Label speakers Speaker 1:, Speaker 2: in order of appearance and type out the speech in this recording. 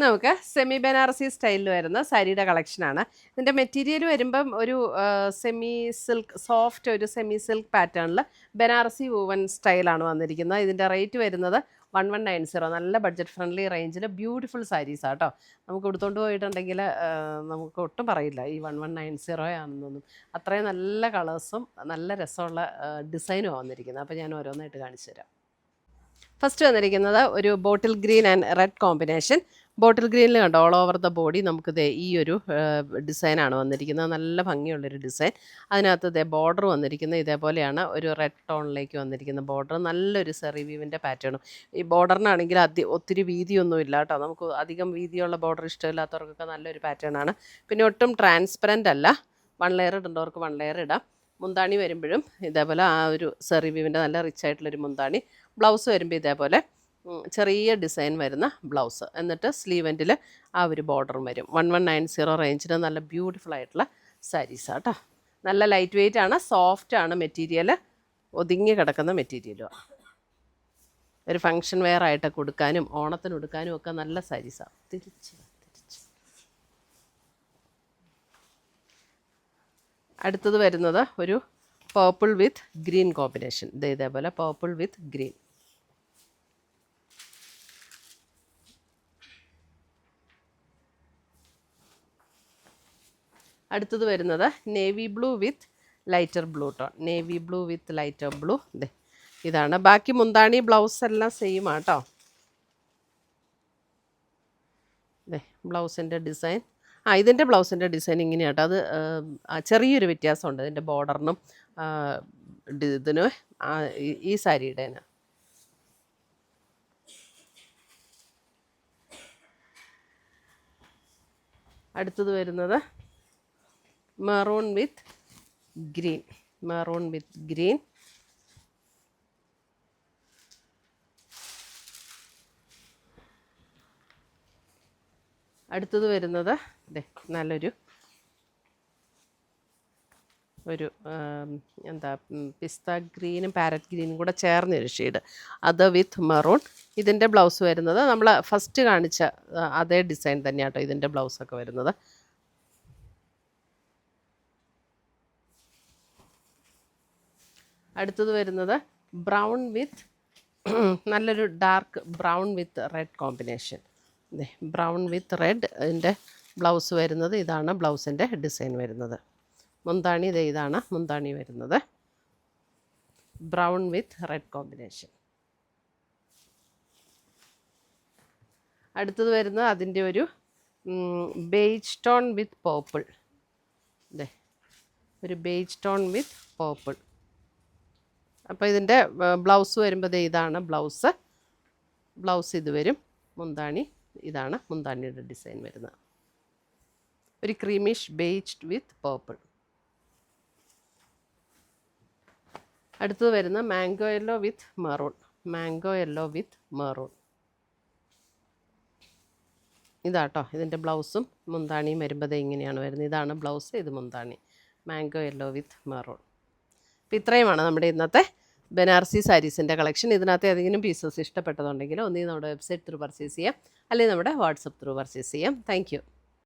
Speaker 1: നമുക്ക് സെമി ബനാറസി സ്റ്റൈലിൽ വരുന്ന സാരിയുടെ കളക്ഷനാണ്. ഇതിൻ്റെ മെറ്റീരിയൽ വരുമ്പം ഒരു സെമി സിൽക്ക് സോഫ്റ്റ് ഒരു സെമി സിൽക്ക് പാറ്റേണിൽ ബനാറസി വൂവൻ സ്റ്റൈലാണ് വന്നിരിക്കുന്നത്. ഇതിൻ്റെ റേറ്റ് വരുന്നത് 1190. നല്ല ബഡ്ജറ്റ് ഫ്രണ്ട്ലി റേഞ്ചിൽ ബ്യൂട്ടിഫുൾ സാരീസാണ് കേട്ടോ. നമുക്ക് എടുത്തുകൊണ്ട് പോയിട്ടുണ്ടെങ്കിൽ നമുക്ക് ഒട്ടും പറയില്ല ഈ 1190 ആണെന്നൊന്നും. അത്രയും നല്ല കളേഴ്സും നല്ല രസമുള്ള ഡിസൈനും വന്നിരിക്കുന്നത്. അപ്പോൾ ഞാൻ ഓരോന്നായിട്ട് കാണിച്ചു തരാം. ഫസ്റ്റ് വന്നിരിക്കുന്നത് ഒരു bottle green and red combination. Bottle ഗ്രീനിൽ കണ്ടോ ഓൾ ഓവർ ദ ബോഡി നമുക്ക് ഈ ഒരു ഡിസൈനാണ് വന്നിരിക്കുന്നത്. നല്ല ഭംഗിയുള്ളൊരു ഡിസൈൻ. അതിനകത്ത് ബോർഡർ വന്നിരിക്കുന്നത് ഇതേപോലെയാണ്. ഒരു റെഡ് ടോണിലേക്ക് വന്നിരിക്കുന്ന ബോർഡർ, നല്ലൊരു സെറി വീവിൻ്റെ പാറ്റേണും. ഈ ബോർഡറിനാണെങ്കിൽ ഒത്തിരി വീതിയൊന്നും ഇല്ല കേട്ടോ. നമുക്ക് അധികം വീതിയുള്ള ബോർഡർ ഇഷ്ടമില്ലാത്തവർക്കൊക്കെ നല്ലൊരു പാറ്റേൺ ആണ്. പിന്നെ ഒട്ടും ട്രാൻസ്പെറൻ്റ് അല്ല. 1 ലെയർ ഇടേണ്ടവർക്ക് 1 ലെയർ ഇടാം. മുന്താണി വരുമ്പോഴും ഇതേപോലെ ആ ഒരു സെറി വീവിൻ്റെ നല്ല റിച്ച് ആയിട്ടുള്ളൊരു മുന്താണി. ബ്ലൗസ് വരുമ്പോൾ ഇതേപോലെ ചെറിയ ഡിസൈൻ വരുന്ന ബ്ലൗസ്, എന്നിട്ട് സ്ലീവ് എൻഡിൽ ആ ഒരു ബോർഡറും വരും. 1190 റേഞ്ചിന് നല്ല ബ്യൂട്ടിഫുൾ ആയിട്ടുള്ള സാരീസാണ് കേട്ടോ. നല്ല ലൈറ്റ് വെയ്റ്റ് ആണ്, സോഫ്റ്റ് ആണ് മെറ്റീരിയൽ, ഒതുങ്ങി കിടക്കുന്ന മെറ്റീരിയലുമാണ്. ഒരു ഫങ്ഷൻ വെയർ ആയിട്ട് കൊടുക്കാനും ഓണത്തിന് കൊടുക്കാനും ഒക്കെ നല്ല സാരീസാണ്. അടുത്തത് വരുന്നത് ഒരു പർപ്പിൾ വിത്ത് ഗ്രീൻ കോമ്പിനേഷൻ. ഇതേപോലെ പർപ്പിൾ വിത്ത് ഗ്രീൻ. അടുത്തത് വരുന്നത് നേവി ബ്ലൂ വിത്ത് lighter blue tone. Navy blue വിത്ത് ലൈറ്റർ ബ്ലൂ. ഇതാണ്. ബാക്കി മുന്താണി ബ്ലൗസ് എല്ലാം സെയിം ആട്ടോ. ബ്ലൗസിൻ്റെ ഡിസൈൻ ഇതിൻ്റെ ബ്ലൗസിൻ്റെ ഡിസൈൻ ഇങ്ങനെയാട്ടോ. അത് ചെറിയൊരു വ്യത്യാസമുണ്ട് ഇതിൻ്റെ ബോർഡറിനും ഇതിനും ഈ സാരിയുടെ. അടുത്തത് വരുന്നത് മെറൂൺ വിത്ത് ഗ്രീൻ. മെറൂൺ വിത്ത് ഗ്രീൻ. അടുത്തത് വരുന്നത് നല്ലൊരു എന്താ പിസ്ത ഗ്രീനും പാരറ്റ് ഗ്രീനും കൂടെ ചേർന്നൊരു ഷെയ്ഡ്, അത് വിത്ത് മെറൂൺ. ഇതിൻ്റെ ബ്ലൗസ് വരുന്നത് നമ്മൾ ഫസ്റ്റ് കാണിച്ച അതേ ഡിസൈൻ തന്നെയാട്ടോ ഇതിൻ്റെ ബ്ലൗസൊക്കെ വരുന്നത്. അടുത്തത് വരുന്നത് ബ്രൗൺ വിത്ത് നല്ലൊരു dark brown with red combination. Brown with red. ഇതിൻ്റെ ബ്ലൗസ് വരുന്നത് ഇതാണ്. ബ്ലൗസിൻ്റെ ഡിസൈൻ വരുന്നത്. മുന്താണി ഇതാണ് മുന്താണി വരുന്നത്. Brown with red combination. അടുത്തത് വരുന്നത് അതിൻ്റെ ഒരു ബേജ് ടോൺ വിത്ത് പേർപ്പിൾ. ഒരു ബേജ് ടോൺ വിത്ത് പേർപ്പിൾ. അപ്പോൾ ഇതിൻ്റെ ബ്ലൗസ് വരുമ്പോൾ ഇതാണ് ബ്ലൗസ്. ബ്ലൗസ് ഇത് വരും. മുന്താണി ഇതാണ് മുന്താണിയുടെ ഡിസൈൻ വരുന്നത്. ഒരു ക്രീമിഷ് ബേജ്ഡ് വിത്ത് പേർപ്പിൾ. അടുത്തത് വരുന്ന മാംഗോ യെല്ലോ വിത്ത് മെറൂൺ. മാംഗോ യെല്ലോ വിത്ത് മെറൂൺ. ഇതാട്ടോ ഇതിൻ്റെ ബ്ലൗസും മുന്താണിയും വരുമ്പോൾ ഇങ്ങനെയാണ് വരുന്നത്. ഇതാണ് ബ്ലൗസ്, ഇത് മുന്താണി. മാംഗോ യെല്ലോ വിത്ത് മെറൂൺ. അപ്പോൾ ഇത്രയുമാണ് നമ്മുടെ ഇന്നത്തെ ബനാറസി സാരീസിൻ്റെ കളക്ഷൻ. ഇതിനകത്ത് ഏതെങ്കിലും പീസസ് ഇഷ്ടപ്പെട്ടതുണ്ടെങ്കിൽ ഒന്നീ നമ്മുടെ വെബ്സൈറ്റ് ത്രൂ പർച്ചേസ് ചെയ്യാം, അല്ലെങ്കിൽ നമ്മുടെ വാട്സപ്പ് ത്രൂ പർച്ചേസ് ചെയ്യാം. താങ്ക്